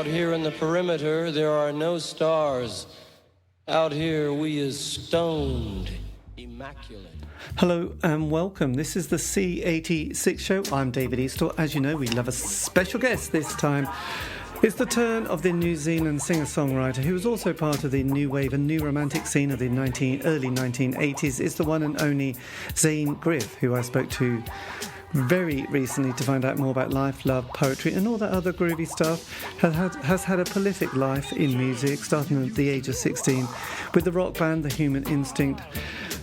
here in the perimeter, there are no stars. Out here, we is stoned, immaculate. Hello and welcome. This is the C86 show. I'm David Eastaugh. As you know, we love a special guest this time. It's the turn of the New Zealand singer-songwriter who was also part of the new wave and new romantic scene of the early 1980s. It's the one and only Zaine Griff, who I spoke to very recently to find out more about life, love, poetry and all that other groovy stuff. Has had a prolific life in music, starting at the age of 16 with the rock band The Human Instinct,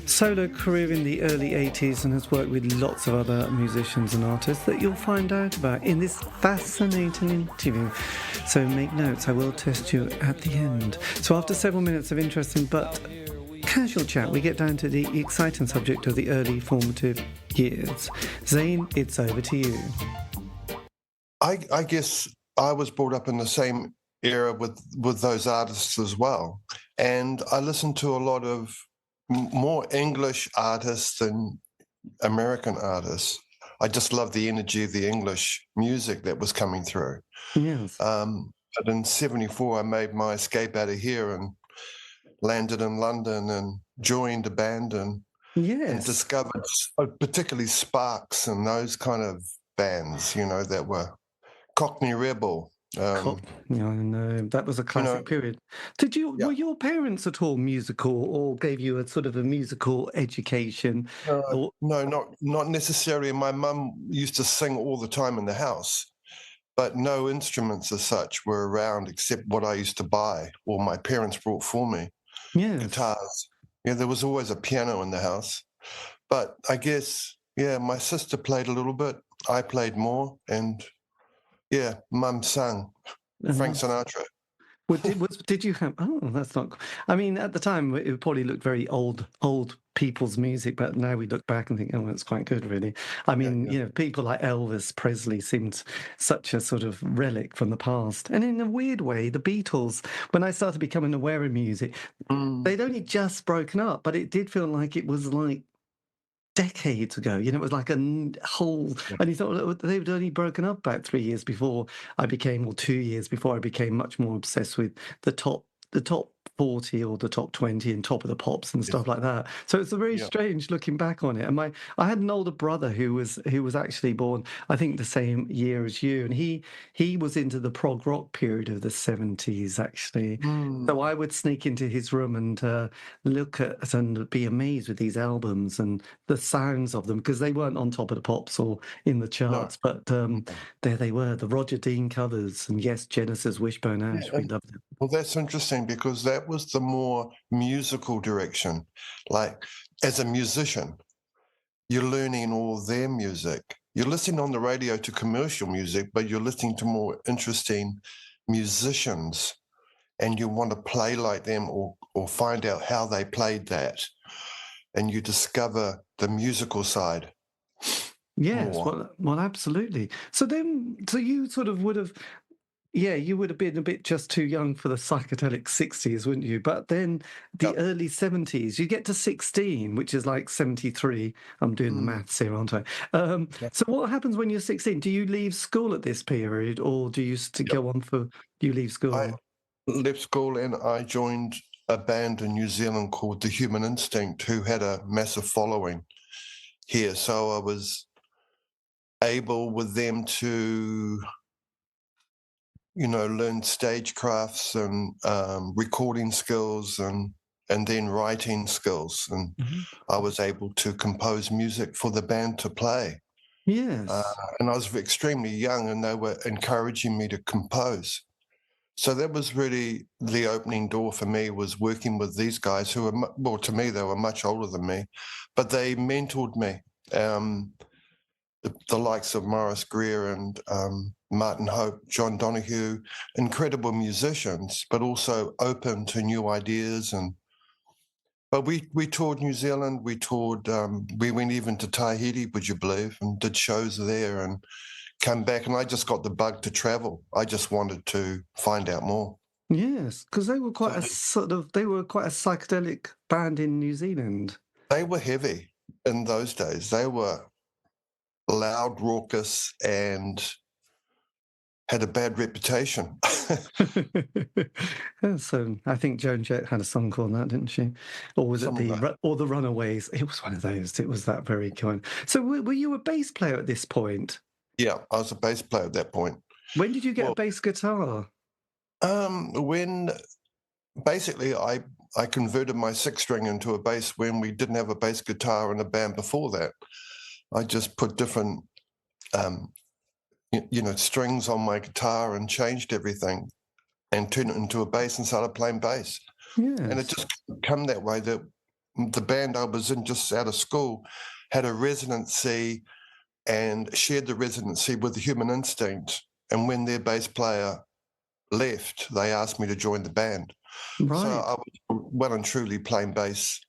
solo career in the early 80s, and has worked with lots of other musicians and artists that you'll find out about in this fascinating interview. So make notes, I will test you at the end. So after several minutes of interesting but casual chat, we get down to the exciting subject of the early formative years. Zaine, it's over to you. I guess I was brought up in the same era with those artists as well. And I listened to a lot of more English artists than American artists. I just loved the energy of the English music that was coming through. Yes. But in 74, I made my escape out of here and landed in London and joined a band and discovered particularly Sparks and those kind of bands, you know, that were Cockney Rebel. I know that was a classic period. Were your parents at all musical, or gave you a sort of a musical education? No, not necessarily. My mum used to sing all the time in the house, but no instruments as such were around except what I used to buy or my parents brought for me. Yes. Guitars. Yeah, there was always a piano in the house. But I guess, my sister played a little bit. I played more, and Mum sang Frank Sinatra. Did you have? Oh, that's not. I mean, at the time, it probably looked very old people's music, but now we look back and think, oh, it's quite good, really. I mean, you know, people like Elvis Presley seemed such a sort of relic from the past. And in a weird way, the Beatles, when I started becoming aware of music, they'd only just broken up, but it did feel like it was like decades ago. You know, it was like a whole, and you thought they'd only broken up about 3 years before I became, or 2 years before I became much more obsessed with the top 40 or the top 20 and Top of the Pops and stuff like that. So it's a very strange looking back on it. And I had an older brother who was actually born, I think, the same year as you, and he was into the prog rock period of the 70s actually. So I would sneak into his room and look at and be amazed with these albums and the sounds of them, because they weren't on Top of the Pops or in the charts, but there they were, the Roger Dean covers, and Genesis, Wishbone Ash. We loved it. Well, that's interesting, because that was the more musical direction. Like, as a musician, you're learning all their music. You're listening on the radio to commercial music, but you're listening to more interesting musicians, and you want to play like them or find out how they played that, and you discover the musical side. Yes, well, absolutely. So you sort of would have. Yeah, you would have been a bit just too young for the psychedelic 60s, wouldn't you? But then the early 70s, you get to 16, which is like 73. I'm doing the maths here, aren't I? So what happens when you're 16? Do you leave school at this period, or do you go on for... Do you leave school? I left school and I joined a band in New Zealand called The Human Instinct, who had a massive following here. So I was able with them to... learn stagecrafts and recording skills and then writing skills. And I was able to compose music for the band to play. Yes. And I was extremely young, and they were encouraging me to compose. So that was really the opening door for me, was working with these guys who were, to me, they were much older than me, but they mentored me. The likes of Morris Greer and Martin Hope, John Donahue, incredible musicians, but also open to new ideas. But we toured New Zealand, we went even to Tahiti, would you believe, and did shows there and come back. And I just got the bug to travel. I just wanted to find out more. Yes, because they were quite a psychedelic band in New Zealand. They were heavy in those days. They were loud, raucous, and had a bad reputation. So I think Joan Jett had a song called that, didn't she? Or was it the Runaways? It was one of those. It was that very kind. So were you a bass player at this point? Yeah, I was a bass player at that point. When did you get a bass guitar? When basically I converted my 6-string into a bass when we didn't have a bass guitar in the band before that. I just put different strings on my guitar and changed everything and turned it into a bass and started playing bass. Yes. And it just come that way. That the band I was in just out of school had a residency and shared the residency with the Human Instinct. And when their bass player left, they asked me to join the band. Right. So I was well and truly playing bass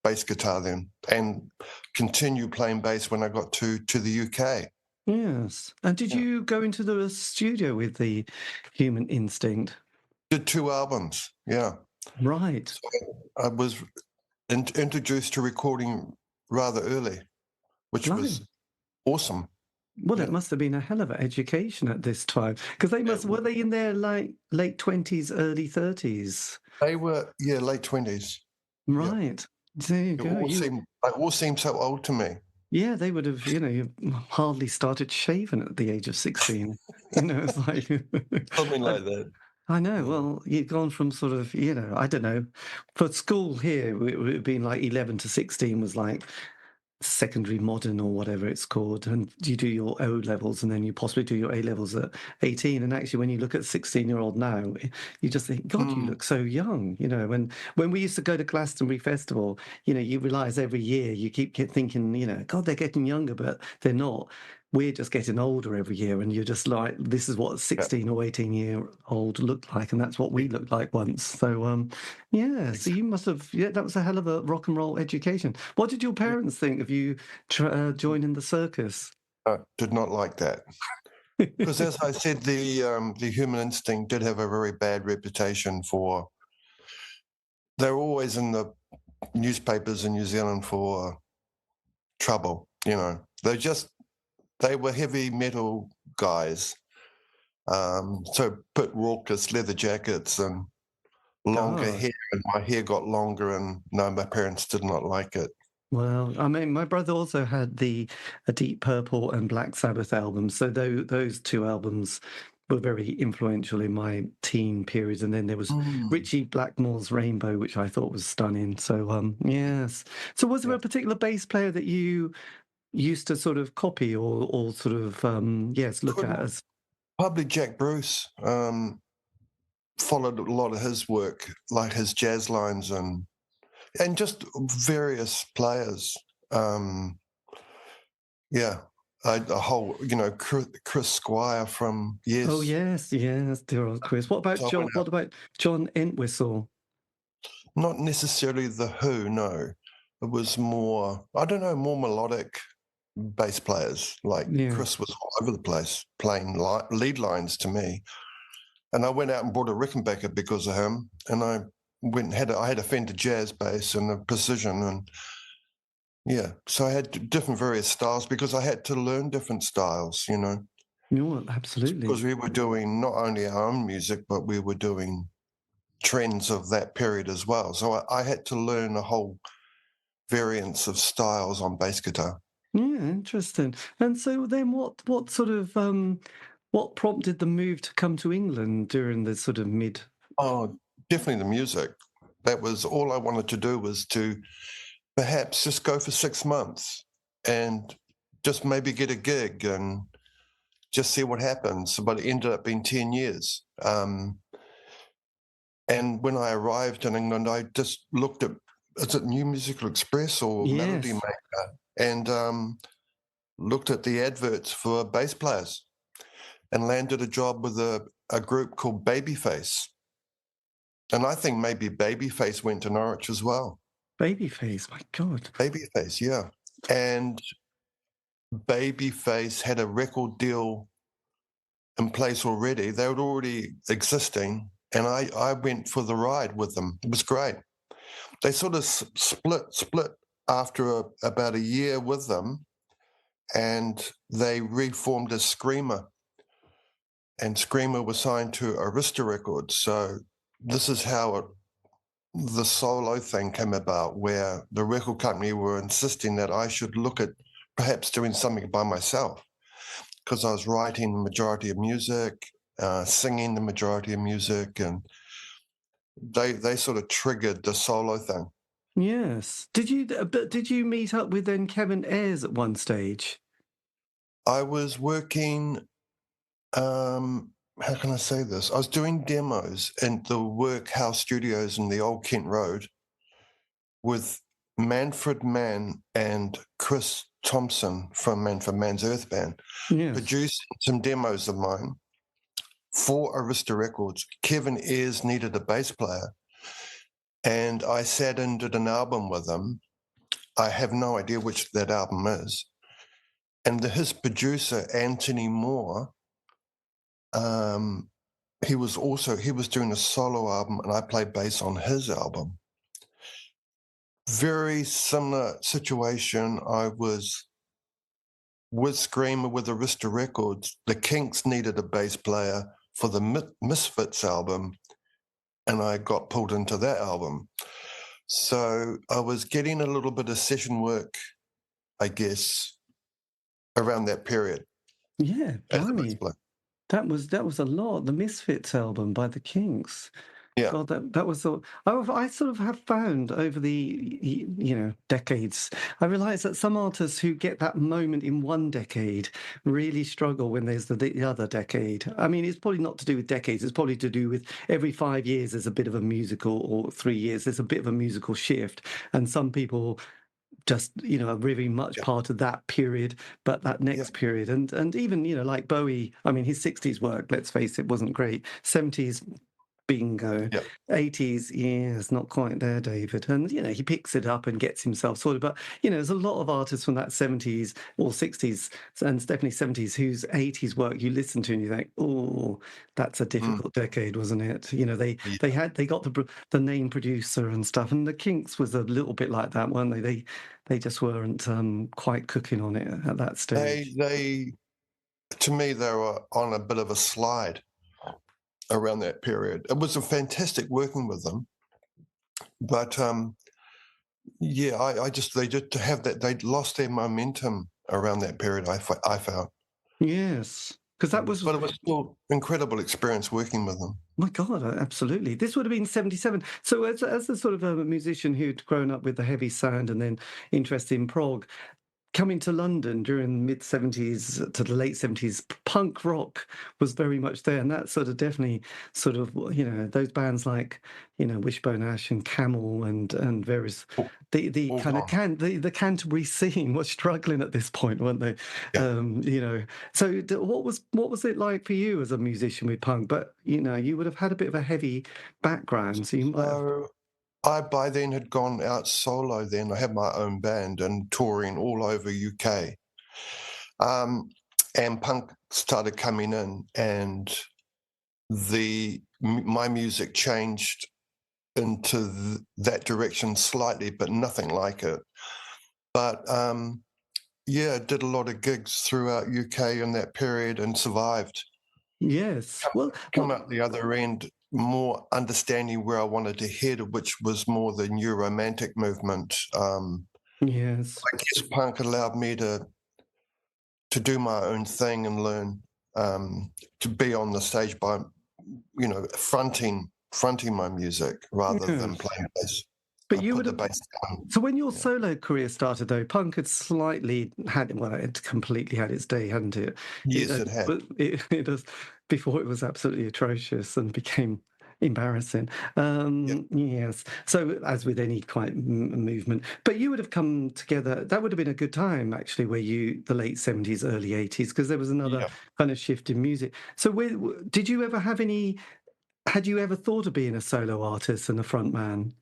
guitar then, and continue playing bass when I got to the UK. Yes. And did you go into the studio with the Human Instinct? Did 2 albums, yeah. Right. So I was introduced to recording rather early, which was awesome. Well, it must have been a hell of an education at this time, because were they in their like late 20s, early 30s? They were, late 20s. Right. Yeah. There you go. They all seem so old to me. Yeah, they would have, hardly started shaving at the age of 16. It's like Something like that. I know. Well, you've gone from sort of, I don't know. For school here, it would have been like 11 to 16 was like secondary modern or whatever it's called, and you do your O levels and then you possibly do your A levels at 18. And actually, when you look at 16-year-old now, you just think, God, you look so young. When we used to go to Glastonbury Festival, you realise every year you keep thinking, God, they're getting younger, but they're not. We're just getting older every year, and you're just like, this is what 16 or 18-year-old looked like, and that's what we looked like once. So, so you must have, that was a hell of a rock and roll education. What did your parents think of you joining the circus? Did not like that. Because as I said, the Human Instinct did have a very bad reputation for, they're always in the newspapers in New Zealand for trouble, They were heavy metal guys. So bit raucous, leather jackets and longer hair, and my hair got longer, and no, my parents did not like it. Well, I mean, my brother also had a Deep Purple and Black Sabbath albums. So those 2 albums were very influential in my teen period. And then there was Ritchie Blackmore's Rainbow, which I thought was stunning. So, yes. So was there a particular bass player that you used to sort of copy or sort of, look at as? Probably Jack Bruce. Followed a lot of his work, like his jazz lines and just various players. A whole, Chris Squire from Yes. Oh yes, dear old Chris. What about John? What about John Entwistle? Not necessarily the Who, no. It was more, I don't know, more melodic bass players. Like Chris was all over the place playing lead lines to me. And I went out and bought a Rickenbacker because of him. And I went and I had a Fender Jazz bass and a Precision. And so I had different various styles because I had to learn different styles, No, absolutely. Because we were doing not only our own music, but we were doing trends of that period as well. So I had to learn a whole variance of styles on bass guitar. Yeah, interesting. And so then what sort of what prompted the move to come to England during the sort of mid? Oh, definitely the music. That was all I wanted to do, was to perhaps just go for 6 months and just maybe get a gig and just see what happens. But it ended up being 10 years. And when I arrived in England, I just looked at, is it New Musical Express or Melody Maker? And looked at the adverts for bass players and landed a job with a group called Babyface. And I think maybe Babyface went to Norwich as well. Babyface, my God. Babyface, yeah. And Babyface had a record deal in place already. They were already existing. And I went for the ride with them. It was great. They sort of split after about a year with them, and they reformed as Screamer. Screamer was signed to Arista Records. So this is how the solo thing came about, where the record company were insisting that I should look at perhaps doing something by myself, because I was writing the majority of music, singing the majority of music, and they sort of triggered the solo thing. Yes. Did you meet up with then Kevin Ayres at one stage? I was working, how can I say this? I was doing demos in the Workhouse Studios in the Old Kent Road with Manfred Mann and Chris Thompson from Manfred Mann's Earth Band, Yes. producing some demos of mine for Arista Records. Kevin Ayres needed a bass player, and I sat and did an album with him. I have no idea which that album is. And his producer, Anthony Moore, he was doing a solo album, and I played bass on his album. Very similar situation. I was with Screamer with Arista Records. The Kinks needed a bass player for the Misfits album, and I got pulled into that album. So I was getting a little bit of session work, I guess, around that period. Yeah, blimey. That was a lot. The Misfits album by the Kinks. Yeah. God, that was so. I sort of have found over the decades, I realise that some artists who get that moment in one decade really struggle when there's the other decade. I mean, it's probably not to do with decades. It's probably to do with every 5 years there's a bit of a musical, or 3 years there's a bit of a musical shift, and some people just are very much part of that period, but that next period, and even like Bowie. I mean, his 60s work, let's face it, wasn't great. 70s, bingo. 80s, it's not quite there, David. And he picks it up and gets himself sorted. But there's a lot of artists from that 70s or 60s, and definitely 70s, whose 80s work you listen to and you think, oh, that's a difficult decade, wasn't it? They got the name producer and stuff, and the Kinks was a little bit like that, weren't they? They just weren't quite cooking on it at that stage. They to me, they were on a bit of a slide around that period. It was a fantastic working with them, but they just to have that, they lost their momentum around that period. I found. Yes, because that was. But it was still incredible experience working with them. My God, absolutely. This would have been 77. So as a sort of a musician who'd grown up with the heavy sound and then interest in prog, coming to London during the mid-70s to the late 70s, punk rock was very much there. And that sort of definitely sort of, those bands like, Wishbone Ash and Camel and various, the kind of the Canterbury scene was struggling at this point, weren't they? Yeah. So what was it like for you as a musician with punk? But, you would have had a bit of a heavy background. So you might have... I by then had gone out solo then. I had my own band and touring all over UK. And punk started coming in, and my music changed into that direction slightly, but nothing like it. But did a lot of gigs throughout UK in that period and survived. Yes. Come out the other end more understanding where I wanted to head, which was more the new romantic movement. Yes. I guess punk allowed me to do my own thing and learn to be on the stage by, fronting my music rather than playing bass. But you would have. So when your solo career started, though, punk had it completely had its day, hadn't it? Yes, it had. But it was before it was absolutely atrocious and became embarrassing. Yes. So as with any quite movement, but you would have come together. That would have been a good time, actually, the late 70s, early 80s, because there was another kind of shift in music. So did you ever have any? Had you ever thought of being a solo artist and a front man?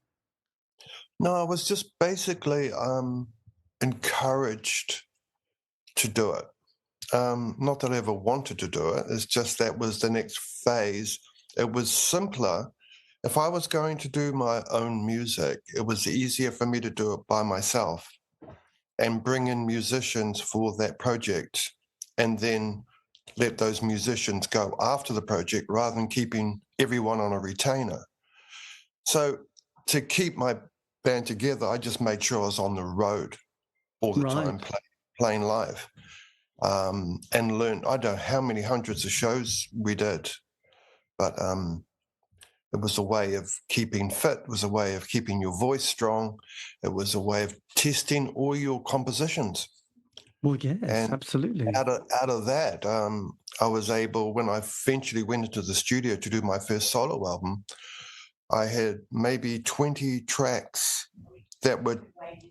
No, I was just basically encouraged to do it. Not that I ever wanted to do it. It's just that was the next phase. It was simpler. If I was going to do my own music, it was easier for me to do it by myself and bring in musicians for that project, and then let those musicians go after the project rather than keeping everyone on a retainer. So to keep my band together, I just made sure I was on the road all the time, playing live, and learned. I don't know how many hundreds of shows we did, but it was a way of keeping fit. It was a way of keeping your voice strong. It was a way of testing all your compositions. Well, yes, and absolutely. Out of that, I was able, when I eventually went into the studio to do my first solo album, I had maybe 20 tracks that were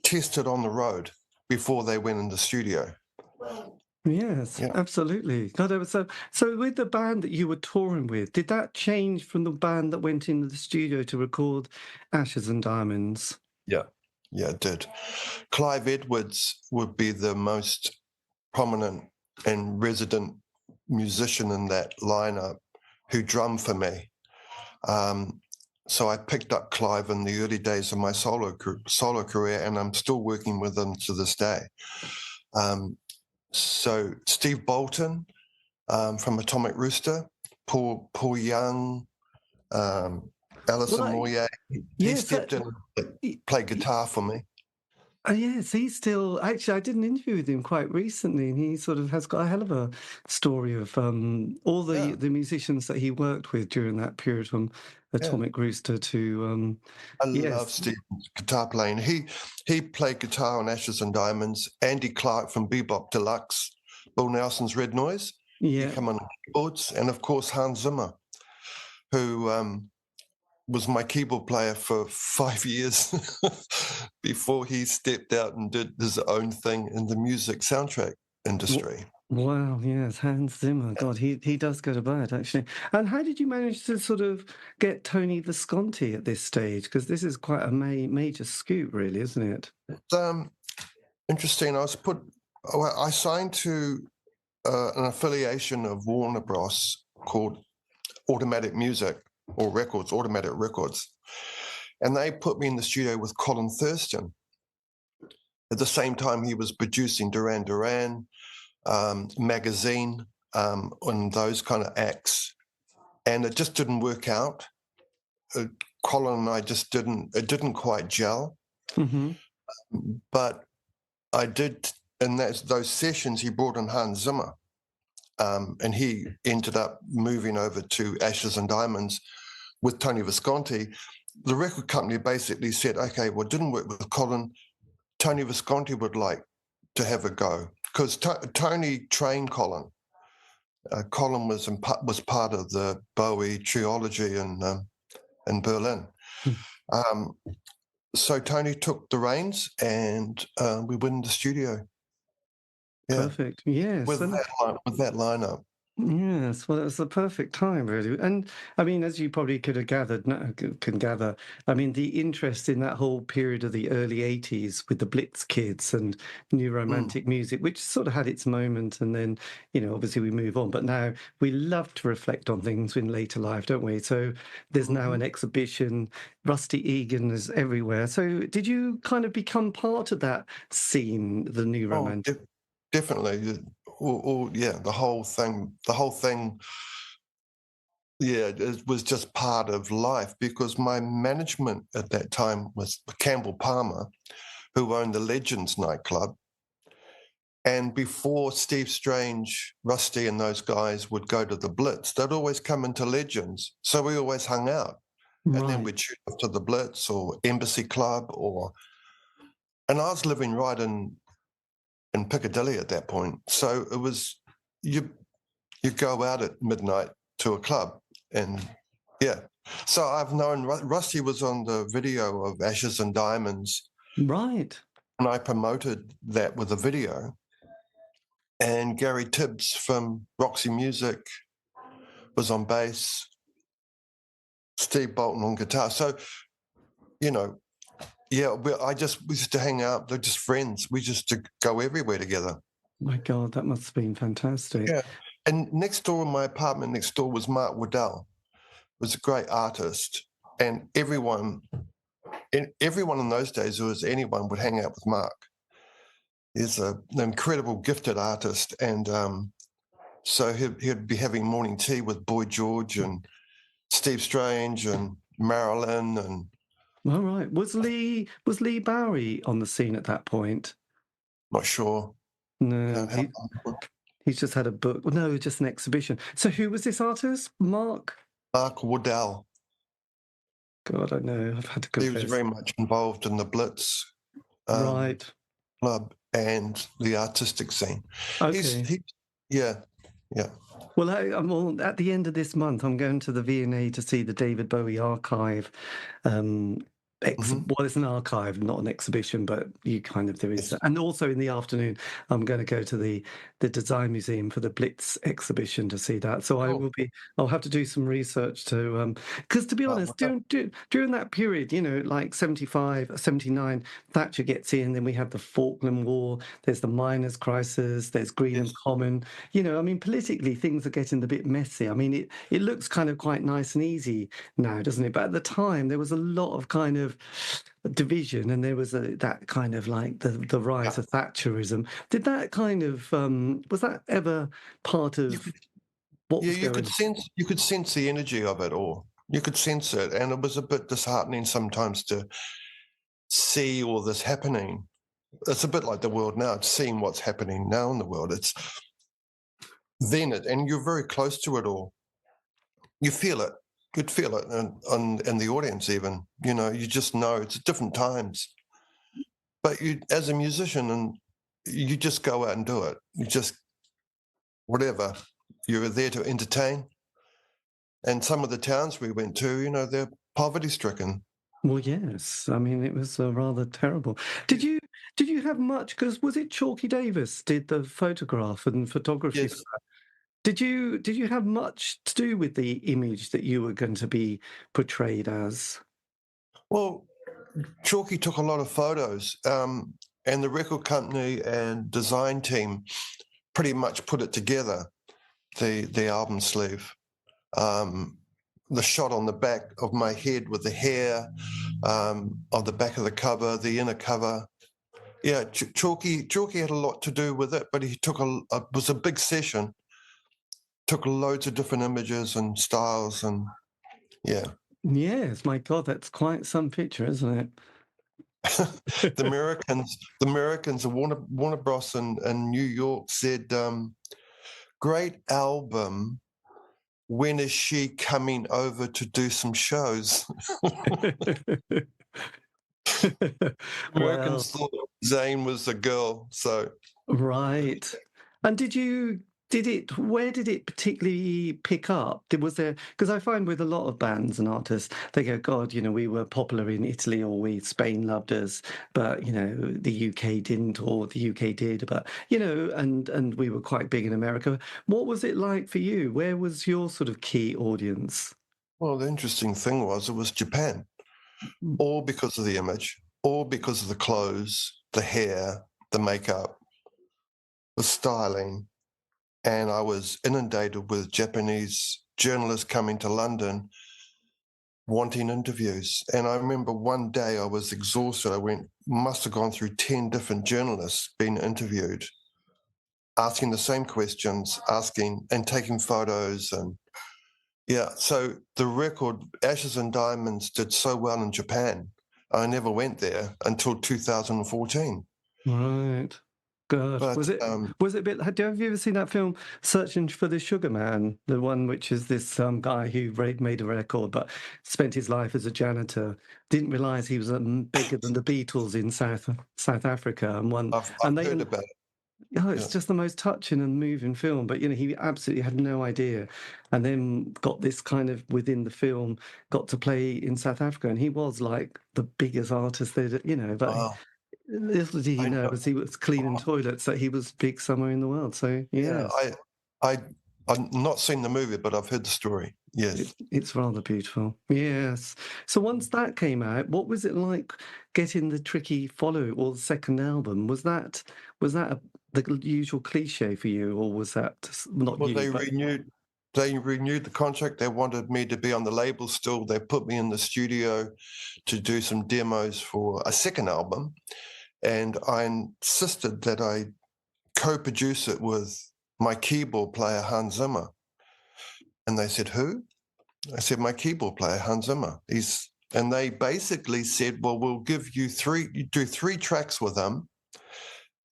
tested on the road before they went in the studio. Yes, absolutely. God, so with the band that you were touring with, did that change from the band that went into the studio to record Ashes and Diamonds? Yeah, it did. Clive Edwards would be the most prominent and resident musician in that lineup who drummed for me. So I picked up Clive in the early days of my solo career, and I'm still working with him to this day. So Steve Bolton from Atomic Rooster, Paul Young, Alison Moyet, he stepped in and played guitar for me. Yes, he's still... Actually, I did an interview with him quite recently, and he sort of has got a hell of a story of all the musicians that he worked with during that period, from Atomic Rooster to... I love Steve's guitar playing. He played guitar on Ashes and Diamonds. Andy Clark from Bebop Deluxe, Bill Nelson's Red Noise. He came on keyboards. And, of course, Hans Zimmer, who... was my keyboard player for 5 years before he stepped out and did his own thing in the music soundtrack industry. Wow, yes, Hans Zimmer. God, he does go to bad, actually. And how did you manage to sort of get Tony Visconti at this stage? Because this is quite a major scoop, really, isn't it? It's interesting. I signed to an affiliation of Warner Bros. Called Automatic Music. Or Records, Automatic Records. And they put me in the studio with Colin Thurston. At the same time, he was producing Duran Duran, Magazine, and those kind of acts. And it just didn't work out. Colin and I it didn't quite gel. Mm-hmm. But I did, in those sessions, he brought in Hans Zimmer. And he ended up moving over to Ashes and Diamonds with Tony Visconti. The record company basically said, okay, well, it didn't work with Colin. Tony Visconti would like to have a go, because Tony trained Colin. Colin was part of the Bowie trilogy in Berlin. So Tony took the reins, and we went in the studio. Perfect. Yes. With that lineup. Yes, well, it was the perfect time, really. And I mean, as you probably can gather, I mean, the interest in that whole period of the early 80s with the Blitz Kids and new romantic music, which sort of had its moment, and then, obviously we move on. But now we love to reflect on things in later life, don't we? So there's now an exhibition. Rusty Egan is everywhere. So did you kind of become part of that scene, the new romantic? Definitely. The whole thing, it was just part of life, because my management at that time was Campbell Palmer, who owned the Legends nightclub. And before Steve Strange, Rusty and those guys would go to the Blitz, they'd always come into Legends. So we always hung out. Right. And then we'd shoot off to the Blitz or Embassy Club and I was living right in Piccadilly at that point. So it was, you go out at midnight to a club, and So I've known Rusty was on the video of Ashes and Diamonds. Right. And I promoted that with a video. And Gary Tibbs from Roxy Music was on bass, Steve Bolton on guitar. So, we used to hang out. They're just friends. We used to go everywhere together. My God, that must have been fantastic. Yeah. And next door, in my apartment next door, was Mark Waddell. Was a great artist. And everyone in those days, anyone would hang out with Mark. He's an incredible, gifted artist. And So he'd be having morning tea with Boy George and Steve Strange and Marilyn and. All right. Was Lee Bowery on the scene at that point? Not sure. No, he's just had a book. Well, no, just an exhibition. So who was this artist? Mark Waddell. God, I know. I've had to confess. He was very much involved in the Blitz right. club and the artistic scene. Okay. Yeah. Well, at the end of this month, I'm going to the V&A to see the David Bowie archive. Well, it's an archive, not an exhibition, but there is. Yes. And also in the afternoon, I'm going to go to the Design Museum for the Blitz exhibition to see that. So I'll have to do some research to, because to be honest, during that period, like 75, 79, Thatcher gets in, then we have the Falkland War, there's the miners' crisis, there's Greenham Common. Politically, things are getting a bit messy. It looks kind of quite nice and easy now, doesn't it? But at the time, there was a lot of kind of division, and there was that kind of like the rise of Thatcherism. Did that kind of was that ever part of what was going on? You could sense the energy of it all. You could sense it, and it was a bit disheartening sometimes to see all this happening. It's a bit like the world now. It's seeing what's happening now in the world. And you're very close to it all. You feel it. You'd feel it in the audience even. You just know it's different times. But you, as a musician, and you just go out and do it. You just, whatever. You're there to entertain. And some of the towns we went to, they're poverty-stricken. Well, yes. It was rather terrible. Did you have much, because was it Chalky Davis did the photograph and photography? Yes. Did you have much to do with the image that you were going to be portrayed as? Well, Chalky took a lot of photos, and the record company and design team pretty much put it together, the album sleeve. The shot on the back of my head with the hair, on the back of the cover, the inner cover. Yeah, Chalky had a lot to do with it, but he took it was a big session. Took loads of different images and styles, and yeah. Yes, my God, that's quite some picture, isn't it? the Americans, Warner Bros. in New York said, "Great album. When is she coming over to do some shows?" Americans thought Zaine was a girl, so right. And where did it particularly pick up? Because I find with a lot of bands and artists, they go, God, we were popular in Italy, or Spain loved us, but, the UK didn't, or the UK did, but, and we were quite big in America. What was it like for you? Where was your sort of key audience? Well, the interesting thing was it was Japan, all because of the image, all because of the clothes, the hair, the makeup, the styling. And I was inundated with Japanese journalists coming to London wanting interviews. And I remember one day I was exhausted. Must have gone through 10 different journalists being interviewed, asking the same questions, and taking photos. And yeah, so the record Ashes and Diamonds did so well in Japan. I never went there until 2014. Right. God, but, was it a bit? Have you ever seen that film Searching for the Sugar Man? The one which is this guy who made a record but spent his life as a janitor. Didn't realise he was bigger than the Beatles in South Africa. I've heard about it. Oh, it's just the most touching and moving film. But he absolutely had no idea, and then got this kind of within the film, got to play in South Africa, and he was like the biggest artist there. But. Wow. Little did he know, as he was cleaning toilets, that he was big somewhere in the world. So yeah, I've not seen the movie, but I've heard the story. Yes, it's rather beautiful. Yes. So once that came out, what was it like getting the tricky follow or the second album? Was that the usual cliche for you, or was that not? Well, they renewed the contract. They wanted me to be on the label still. They put me in the studio to do some demos for a second album. And I insisted that I co-produce it with my keyboard player, Hans Zimmer. And they said, who? I said, my keyboard player, Hans Zimmer. And they basically said, well, we'll give you do 3 tracks with him,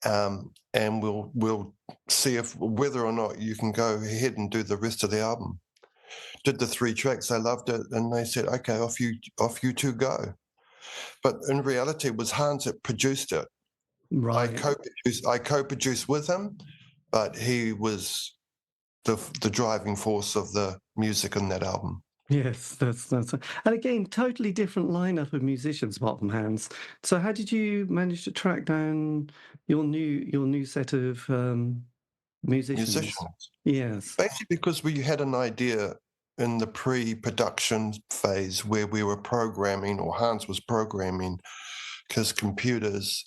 and we'll see whether or not you can go ahead and do the rest of the album. Did the 3 tracks, they loved it, and they said, okay, off you two go. But in reality, it was Hans that produced it. Right. I co-produced with him, but he was the driving force of the music in that album. Yes, that's and again, totally different lineup of musicians apart from Hans. So how did you manage to track down your new set of musicians? Yes. Basically because we had an idea in the pre-production phase where we were programming, or Hans was programming his computers,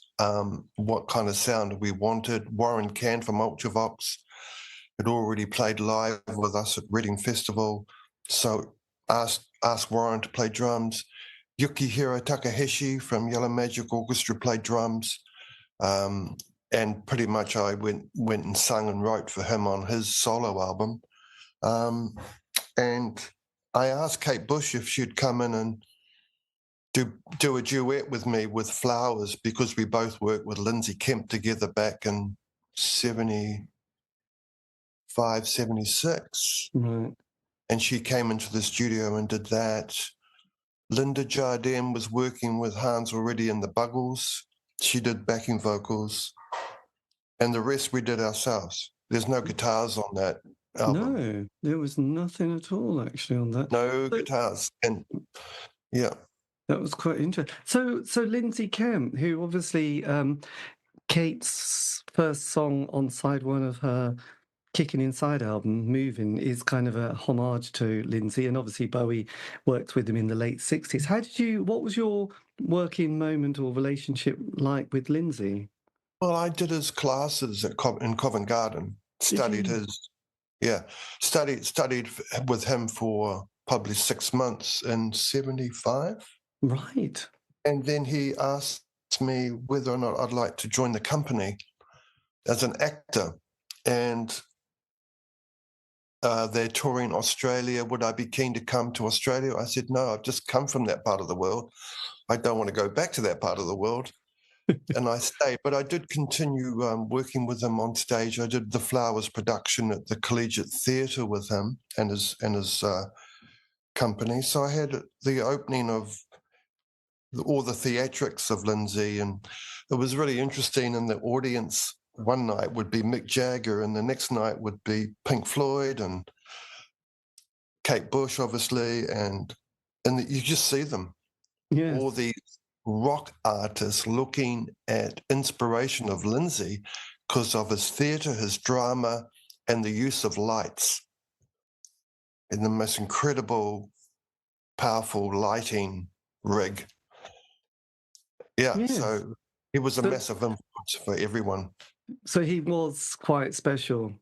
what kind of sound we wanted. Warren Cann from Ultravox had already played live with us at Reading Festival, so asked Warren to play drums. Yukihiro Takahashi from Yellow Magic Orchestra played drums, and pretty much I went and sung and wrote for him on his solo album. And I asked Kate Bush if she'd come in and do a duet with me with Flowers, because we both worked with Lindsay Kemp together back in 75, 76. Right. And she came into the studio and did that. Linda Jardine was working with Hans already in the Buggles. She did backing vocals. And the rest we did ourselves. There's no guitars on that album. No, there was nothing at all actually on that. No guitars. And yeah. That was quite interesting. So Lindsay Kemp, who obviously Kate's first song on side 1 of her Kicking Inside album, Moving, is kind of a homage to Lindsay, and obviously Bowie worked with him in the late 60s. What was your working moment or relationship like with Lindsay? Well, I did his classes in Covent Garden, studied with him for probably 6 months in 75. Right. And then he asked me whether or not I'd like to join the company as an actor. And they're touring Australia. Would I be keen to come to Australia? I said, no, I've just come from that part of the world. I don't want to go back to that part of the world. And I stayed. But I did continue working with him on stage. I did the Flowers production at the Collegiate Theatre with him and his company. So I had the opening of all the theatrics of Lindsay, and it was really interesting. In the audience, one night would be Mick Jagger, and the next night would be Pink Floyd and Kate Bush, obviously, and you just see them, all these rock artists looking at inspiration of Lindsay because of his theatre, his drama, and the use of lights and the most incredible, powerful lighting rig. So he was a massive influence for everyone. So he was quite special.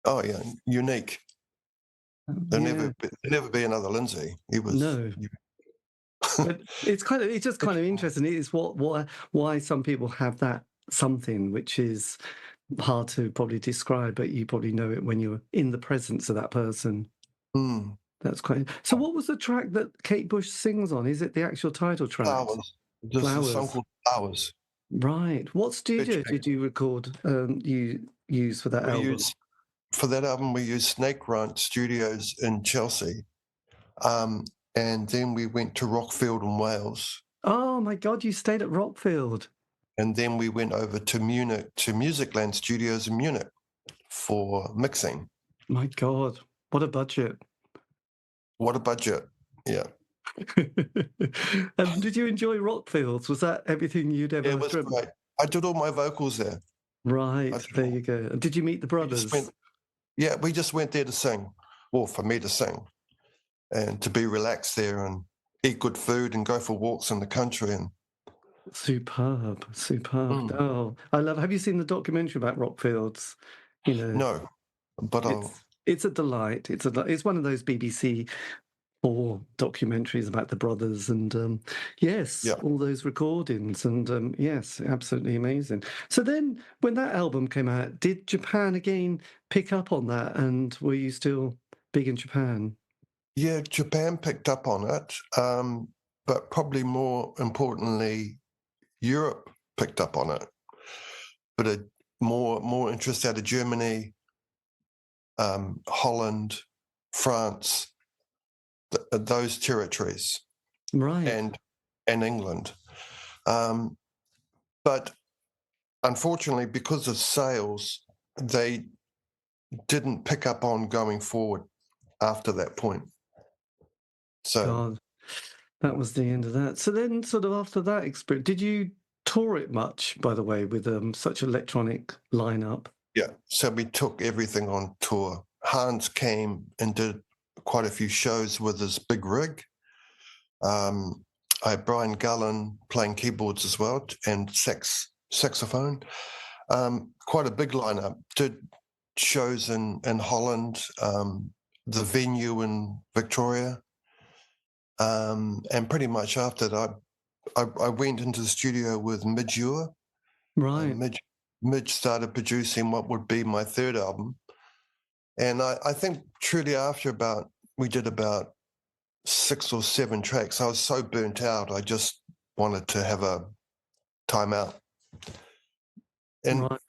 Oh yeah, unique. There'll never be another Lindsay. He was. No. But it's just kind of interesting. It's why some people have that something which is hard to probably describe, but you probably know it when you're in the presence of that person. Mm. That's quite. So, what was the track that Kate Bush sings on? Is it the actual title track? Flowers. This is a song called Flowers. Right. What studio did you record? You use for that album? For that album, we used Snake Ranch Studios in Chelsea, and then we went to Rockfield in Wales. Oh my God! You stayed at Rockfield. And then we went over to Munich, to Musicland Studios in Munich for mixing. My God, what a budget! What a budget! Yeah. And did you enjoy Rockfields? Was that everything you'd ever? It was great. I did all my vocals there. Right, there you go. And did you meet the brothers? We just went there to sing, or for me to sing, and to be relaxed there and eat good food and go for walks in the country. And superb. Oh, I love. Have you seen the documentary about Rockfields? No, but it's a delight. It's one of those BBC 4 documentaries about the brothers, and yes, Yeah. all those recordings, and yes, absolutely amazing. So then, when that album came out, did Japan again pick up on that, and were you still big in Japan? Yeah, Japan picked up on it, but probably more importantly, Europe picked up on it. But more interest out of Germany, Holland, France, those territories, Right. and England. But unfortunately, because of sales, they didn't pick up on going forward after that point. So God, that was the end of that. So then, sort of after that experience, did you tour it much, by the way, with such electronic lineup? yeah, so we took everything on tour. Hans came and did quite a few shows with his big rig. I had Brian Gullen playing keyboards as well and saxophone. Quite a big lineup. Did shows in Holland, the venue in Victoria, and pretty much after that, I went into the studio with Midge Ure, Right. and Midge started producing what would be my third album. And I think truly after we did about 6 or 7 tracks, I was so burnt out, I just wanted to have a time out. And Right.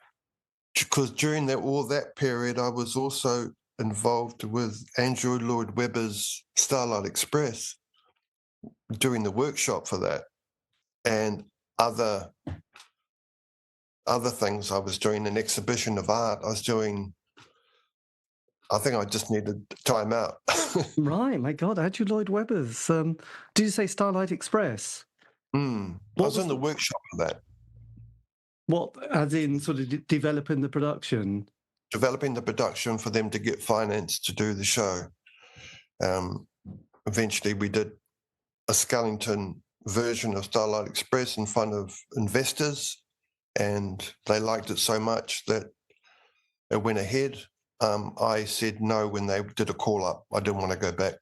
because during all that period, I was also involved with Andrew Lloyd Webber's Starlight Express, doing the workshop for that, and other things. I was doing an exhibition of art. I think I just needed time out. Right, my God, Andrew Lloyd Webber's. Did you say Starlight Express? I was in the workshop for that, What, as in sort of developing the production? developing the production for them to get finance to do the show. Eventually, we did a Skellington version of Starlight Express in front of investors, and they liked it so much that it went ahead. I said no when they did a call up. I didn't want to go back.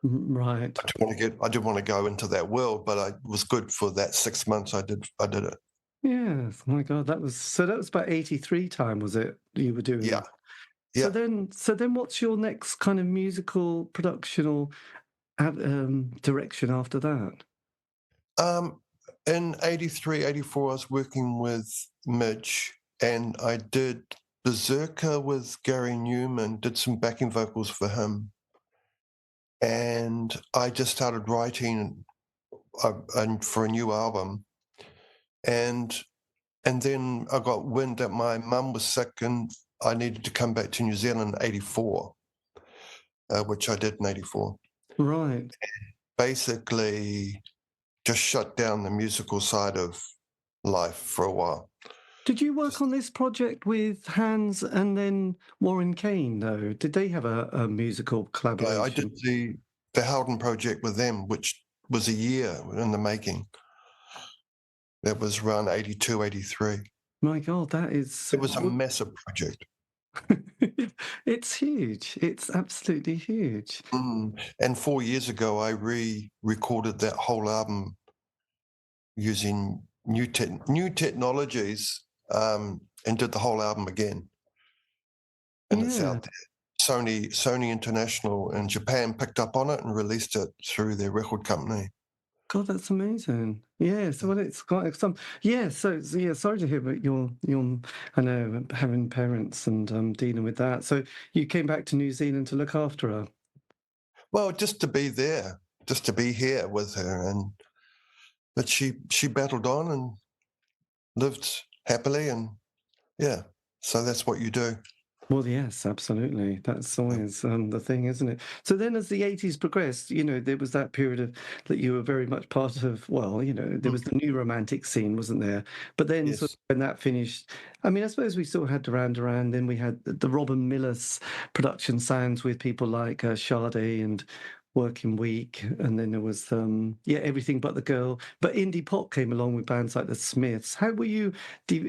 Right. I didn't want to go into that world, but I was good for that 6 months. I did it. Yes. Oh my God, that was about 83 time, was it? You were doing Yeah, that. yeah. So then what's your next kind of musical production or direction after that? In 83, 84, I was working with Midge, and I did Berserker with Gary Newman, did some backing vocals for him. And I just started writing for a new album. And then I got wind that my mum was sick and I needed to come back to New Zealand in 84, which I did in 84. Right. Basically, just shut down the musical side of life for a while. Did you work on this project with Hans and then Warren Kane, though? Did they have a musical collaboration? I did the Howden project with them, which was a year in the making. That was around 82, 83. My God, that is... It was a massive project. It's huge. It's absolutely huge. And 4 years ago, I re-recorded that whole album using new technologies, and did the whole album again. And it's out there. Sony International in Japan picked up on it and released it through their record company. God, that's amazing. Yeah, so well, it's quite some. Yeah, yeah. Sorry to hear about your. I know having parents and dealing with that. So you came back to New Zealand to look after her. Well, just to be there, just to be here with her, but she battled on and lived happily, and yeah. So that's what you do. Well, yes, absolutely. That's always the thing, isn't it? So then, as the 80s progressed, there was that period of that you were very much part of. Well, there was the new romantic scene, wasn't there? But then, Yes. sort of when that finished, I mean, I suppose we still had Duran Duran. Then we had the Robin Miller's production sounds with people like Sade and Working Week, and then there was Everything But the Girl. But indie pop came along with bands like the Smiths. How were you?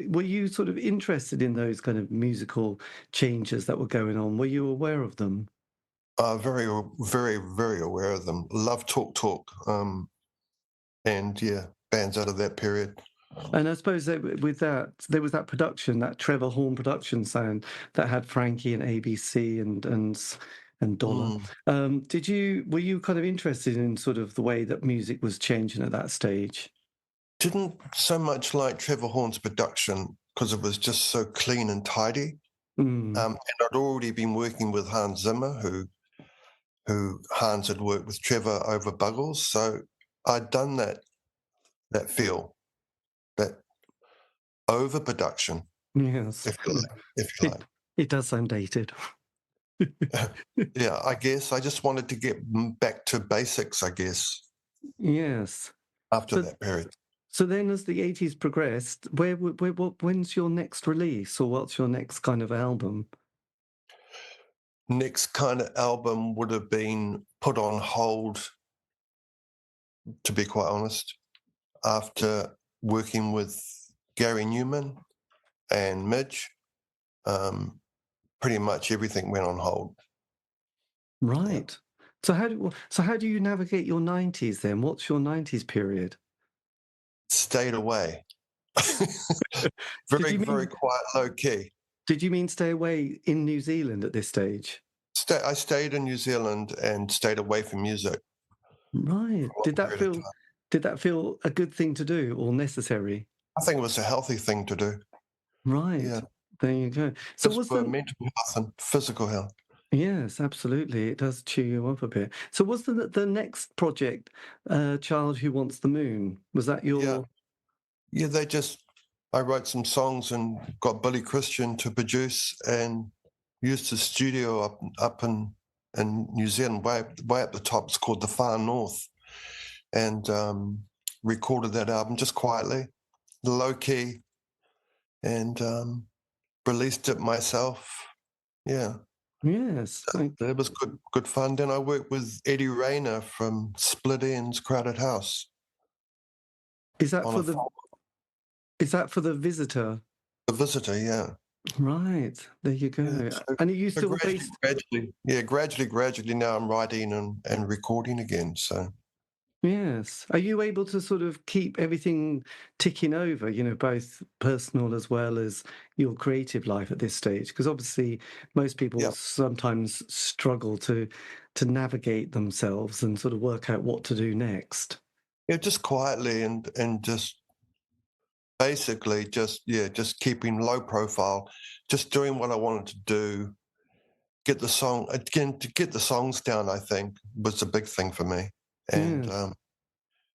Were you sort of interested in those kind of musical changes that were going on? Were you aware of them? Very, very, very aware of them. Love Talk Talk. And yeah, bands out of that period. And I suppose that with that, there was that production, that Trevor Horn production sound that had Frankie and ABC and Dollar. Were you kind of interested in sort of the way that music was changing at that stage? Didn't so much like Trevor Horn's production because it was just so clean and tidy. And I'd already been working with Hans Zimmer, who Hans had worked with Trevor over Buggles, so I'd done that feel, that overproduction, Yes. if you like. It does sound dated. Yeah, I guess I just wanted to get back to basics, I guess. Yes. After that period. So then, as the 80s progressed, when's your next release, or what's your next kind of album? Next kind of album would have been put on hold, to be quite honest, after working with Gary Newman and Midge. Pretty much everything went on hold. Right. Yeah. So how do you navigate your 90s then? What's your 90s period? Stayed away. Very quiet, low key. Did you mean stay away in New Zealand at this stage? I stayed in New Zealand and stayed away from music. Right. Did that feel a good thing to do or necessary? I think it was a healthy thing to do. Right. Yeah. There you go. So was for mental health and physical health. Yes, absolutely. It does chew you up a bit. So was the next project Child Who Wants the Moon? Was that your... Yeah, I wrote some songs and got Billy Christian to produce and used his studio up in New Zealand, way up the top. It's called the Far North. And recorded that album just quietly, low key, and released it myself. Yeah. Yes. It was good fun. Then I worked with Eddie Rayner from Split Enz Crowded House. Is that for the Visitor? The Visitor, yeah. Right. There you go. Yeah, and are you still gradually now I'm writing and recording again. So yes. Are you able to sort of keep everything ticking over, both personal as well as your creative life at this stage? Because obviously most people sometimes struggle to navigate themselves and sort of work out what to do next. Yeah, just quietly and just basically just keeping low profile, just doing what I wanted to do. To get the songs down, I think, was a big thing for me. And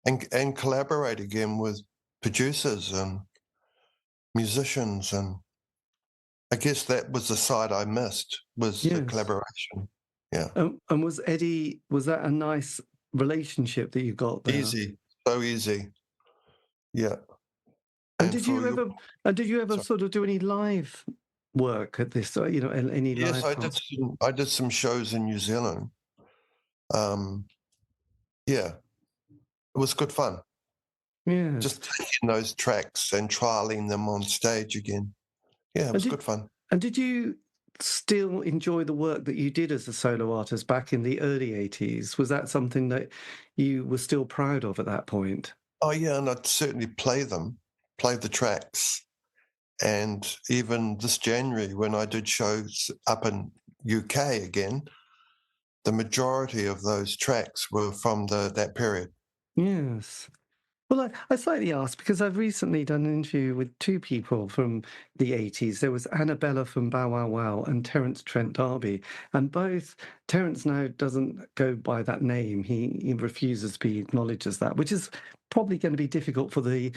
and collaborate again with producers and musicians, and I guess that was the side I missed, was the collaboration. Yeah. And was that a nice relationship that you got there? Easy, so easy. Yeah. And did you ever sort of do any live work at this? Any live? Yes, I did some shows in New Zealand. Yeah, it was good fun. Yeah, just taking those tracks and trialing them on stage again. Yeah, it was good fun. And did you still enjoy the work that you did as a solo artist back in the early 80s? Was that something that you were still proud of at that point? Oh yeah, and I'd certainly play the tracks. And even this January, when I did shows up in UK again, the majority of those tracks were from that period. Yes. Well, I slightly asked because I've recently done an interview with two people from the 80s. There was Annabella from Bow Wow Wow and Terence Trent D'Arby. And both, Terence now doesn't go by that name. He refuses to be acknowledged as that, which is probably going to be difficult for the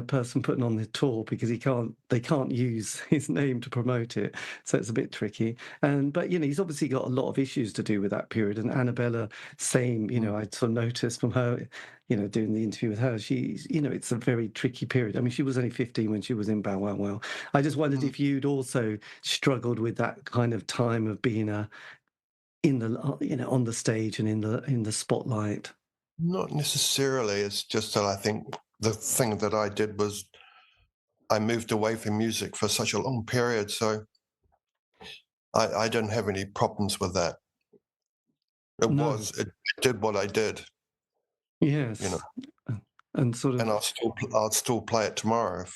person putting on the tour because they can't use his name to promote it. So it's a bit tricky. But he's obviously got a lot of issues to do with that period. And Annabella, same, I sort of noticed from her, doing the interview with her, she's, it's a very tricky period. I mean, she was only 15 when she was in Bow Wow Wow. I just wondered if you'd also struggled with that kind of time of being on the stage and in the spotlight. Not necessarily. It's just that I think the thing that I did was I moved away from music for such a long period, so I don't have any problems with that. It did what I did. Yes. And sort of... And I'll still play it tomorrow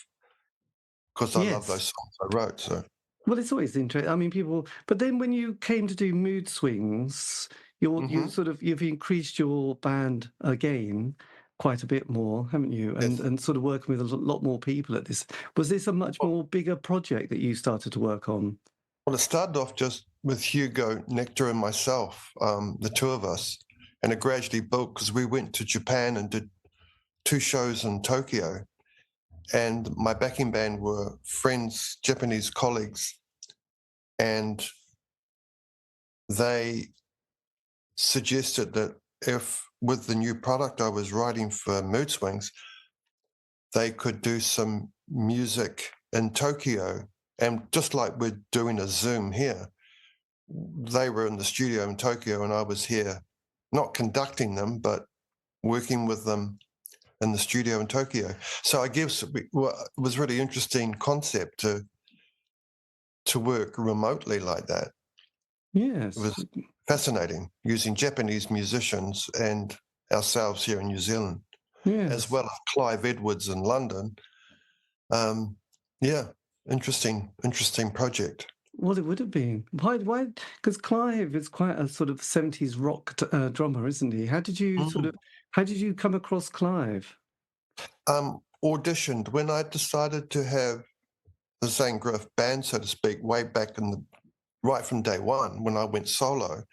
because I love those songs I wrote. So. Well, it's always interesting. I mean, people... But then when you came to do Mood Swings, you've increased your band again quite a bit more, haven't you? And sort of working with a lot more people at this. Was this a much more bigger project that you started to work on? Well, it started off just with Hugo, Nectar, and myself, the two of us, and it gradually built because we went to Japan and did 2 shows in Tokyo, and my backing band were friends, Japanese colleagues, and they suggested that if, with the new product I was writing for Mood Swings, they could do some music in Tokyo, and just like we're doing a Zoom here, they were in the studio in Tokyo and I was here, not conducting them, but working with them in the studio in Tokyo. So I guess it was a really interesting concept to work remotely like that. Yes. It was fascinating, using Japanese musicians and ourselves here in New Zealand, as well as Clive Edwards in London. Interesting project. Well, it would have been. Why? Because Clive is quite a sort of 70s rock drummer, isn't he? How did you come across Clive? Auditioned when I decided to have the Zaine Griff band, so to speak, way back right from day one when I went solo.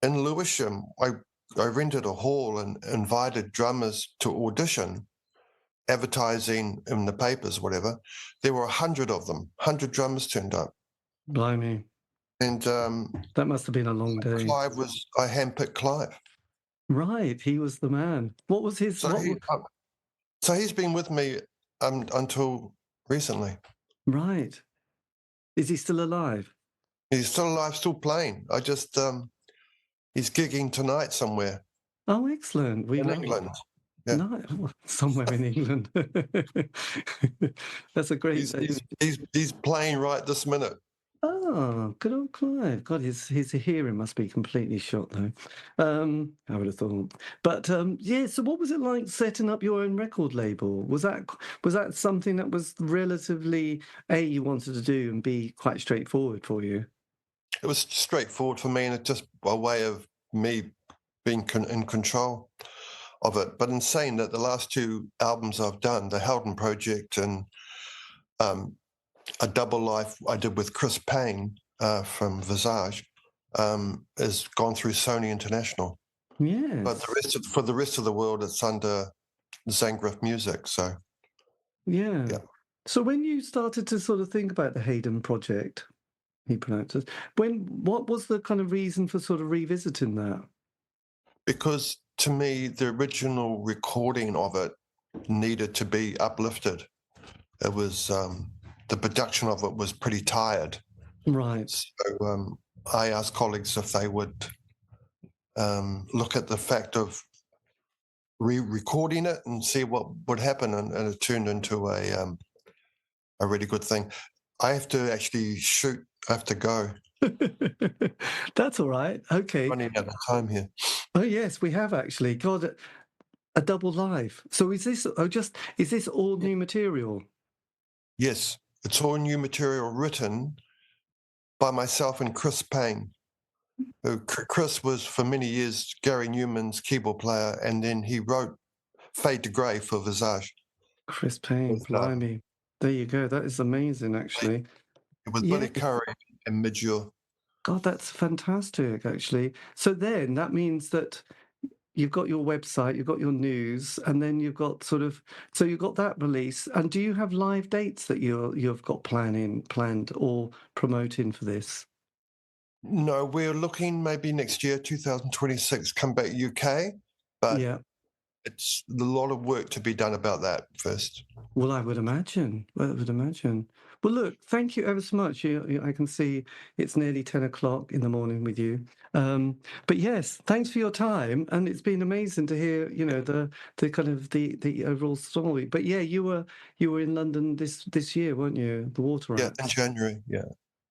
In Lewisham, I rented a hall and invited drummers to audition, advertising in the papers, whatever. There were 100 of them. 100 drummers turned up. Blimey. And that must have been a long day. I handpicked Clive. Right, he was the man. What was his... So he's been with me until recently. Right. Is he still alive? He's still alive, still playing. I just... he's gigging tonight somewhere. Oh, excellent. In England. Yeah. No, somewhere in England. That's a great... He's playing right this minute. Oh, good old Clive. God, his hearing must be completely shot, though. I would have thought. But, so what was it like setting up your own record label? Was that something that was relatively, A, you wanted to do, and B, quite straightforward for you? It was straightforward for me, and it's just a way of me being in control of it. But in saying that, the last 2 albums I've done, the Howden Project and A Double Life I did with Chris Payne from Visage, has gone through Sony International. Yes. But for the rest of the world, it's under Zaine Griff Music. So yeah. So when you started to sort of think about the Hayden Project, he pronounces, what was the kind of reason for sort of revisiting that? Because to me, the original recording of it needed to be uplifted. It was the production of it was pretty tired. Right. So I asked colleagues if they would look at the fact of re-recording it and see what would happen, and it turned into a really good thing. I have to actually shoot. I have to go. That's all right. Okay. Running out of time here. Oh yes, we have actually. God, A Double Life. So is this all new material? Yes, it's all new material written by myself and Chris Payne. Chris was for many years Gary Newman's keyboard player, and then he wrote Fade to Grey for Visage. Chris Payne, blimey. There you go. That is amazing, actually. With Billy Curry and Midge. God, that's fantastic, actually. So then that means that you've got your website, you've got your news, and then you've got so you've got that release. And do you have live dates that you've got planned or promoting for this? No, we're looking maybe next year, 2026, come back UK, but it's a lot of work to be done about that first. Well, I would imagine. Well, look, thank you ever so much. I can see it's nearly 10 o'clock in the morning with you. But yes, thanks for your time. And it's been amazing to hear, the kind of the overall story. But yeah, you were in London this year, weren't you? The Water Rats. Yeah, in January, yeah.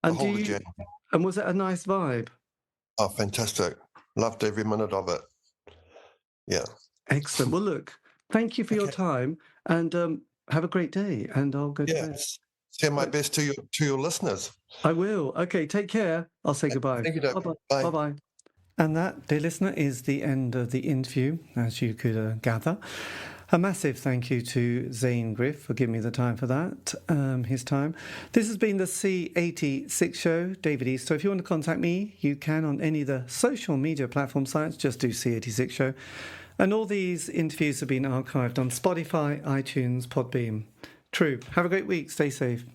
And was it a nice vibe? Oh, fantastic. Loved every minute of it. Yeah. Excellent. Well, look, thank you for your Okay. time, and have a great day. And I'll go to bed. Yes. Send my best to your listeners. I will. Okay, take care. I'll say goodbye. Thank you, David. Bye-bye. Bye. Bye-bye. And that, dear listener, is the end of the interview, as you could gather. A massive thank you to Zaine Griff for giving me the time for that, his time. This has been the C86 show, David Eastaugh. If you want to contact me, you can on any of the social media platform sites. Just do C86 show. And all these interviews have been archived on Spotify, iTunes, Podbean. True. Have a great week. Stay safe.